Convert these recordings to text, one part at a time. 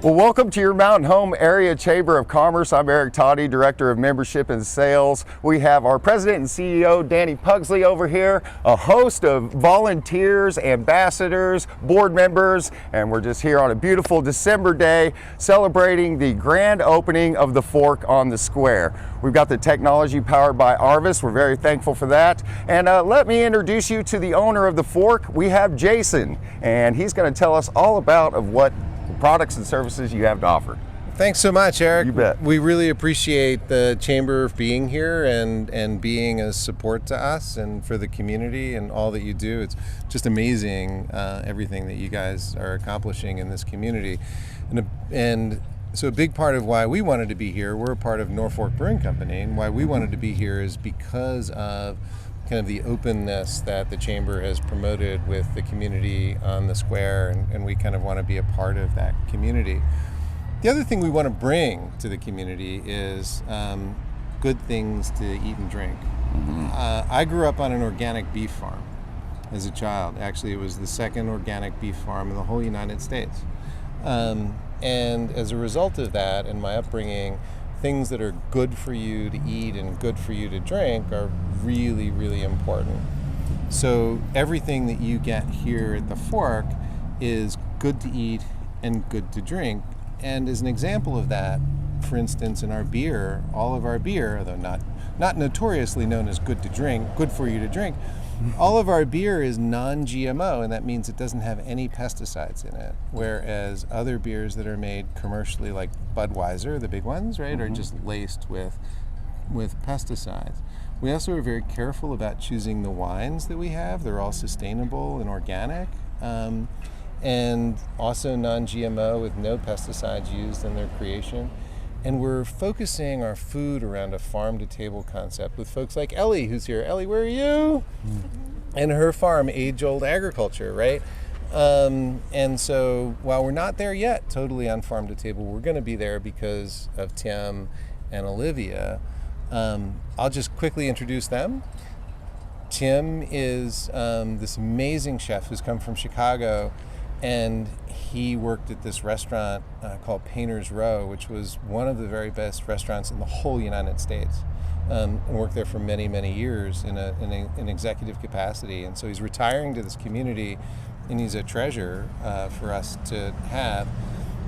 Well, welcome to your Mountain Home Area Chamber of Commerce. I'm Eric Toddy, Director of Membership and Sales. We have our President and CEO, Danny Pugsley, over here, a host of volunteers, ambassadors, board members, and we're just here on a beautiful December day celebrating the grand opening of the Fork on the Square. We've got the technology powered by Arvis. We're very thankful for that. And let me introduce you to the owner of the Fork. We have Jason, and he's going to tell us all about what products and services you have to offer. Thanks so much, Eric. You bet. We really appreciate the Chamber being here and being a support to us and for the community and all that you do. It's just amazing, everything that you guys are accomplishing in this community. And so a big part of why we wanted to be here, we're a part of Norfolk Brewing Company, and why we wanted to be here is because of kind of the openness that the Chamber has promoted with the community on the square, and we kind of want to be a part of that community. The other thing we want to bring to the community is good things to eat and drink. I grew up on an organic beef farm as a child. Actually, it was the second organic beef farm in the whole United States. And as a result of that and my upbringing, things that are good for you to eat and good for you to drink are really, really important. So everything that you get here at the Fork is good to eat and good to drink. And as an example of that, for instance, in our beer, all of our beer, although not notoriously known as good to drink, good for you to drink, all of our beer is non-GMO, and that means it doesn't have any pesticides in it. Whereas other beers that are made commercially, like Budweiser, the big ones, right, are just laced with pesticides. We also are very careful about choosing the wines that we have. They're all sustainable and organic, and also non-GMO with no pesticides used in their creation. And we're focusing our food around a farm-to-table concept with folks like Ellie, who's here. Ellie, where are you? And her farm, age-old agriculture, right? And so while we're not there yet, totally on farm-to-table, we're going to be there because of Tim and Olivia. I'll just quickly introduce them. Tim is this amazing chef who's come from Chicago, and he worked at this restaurant called Painter's Row, which was one of the very best restaurants in the whole United States, and worked there for many, many years in an executive capacity. And so he's retiring to this community, and he's a treasure for us to have.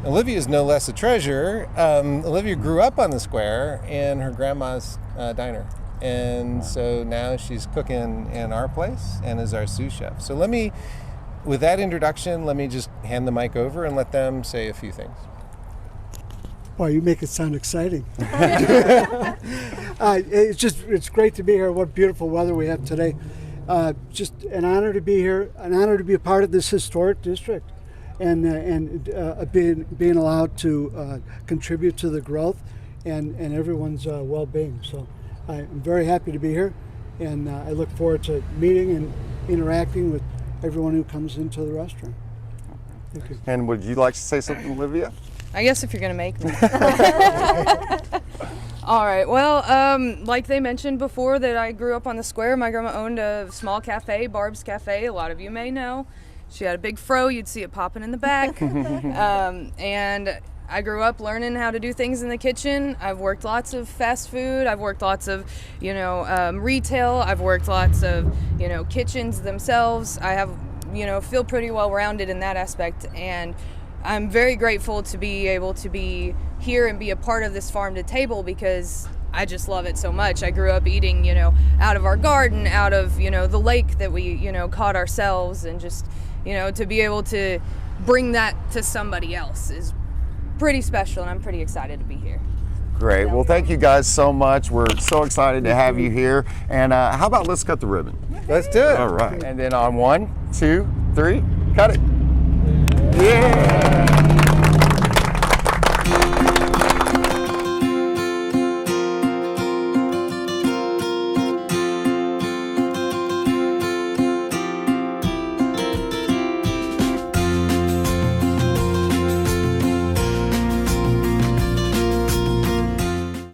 Olivia is no less a treasure. Olivia grew up on the square in her grandma's diner. And so now she's cooking in our place and is our sous chef. So with that introduction, let me just hand the mic over and let them say a few things. Boy, you make it sound exciting. It's great to be here. What beautiful weather we have today. Just an honor to be here, an honor to be a part of this historic district, and being allowed to contribute to the growth and everyone's well-being. So I'm very happy to be here, and I look forward to meeting and interacting with everyone who comes into the restaurant. Thank you. And would you like to say something, Olivia? I guess if you're going to make me. All right. Well, like they mentioned before that I grew up on the square. My grandma owned a small cafe, Barb's Cafe. A lot of you may know. She had a big fro. You'd see it popping in the back. And I grew up learning how to do things in the kitchen. I've worked lots of fast food. I've worked lots of, retail. I've worked lots of, kitchens themselves. I have, feel pretty well rounded in that aspect. And I'm very grateful to be able to be here and be a part of this farm to table because I just love it so much. I grew up eating, out of our garden, out of, the lake that we, caught ourselves, and just, to be able to bring that to somebody else is pretty special, and I'm pretty excited to be here. Great. Well, thank you guys so much. We're so excited to have you here. And how about let's cut the ribbon? Let's do it. All right. And then on 1, 2, 3, cut it. Yeah.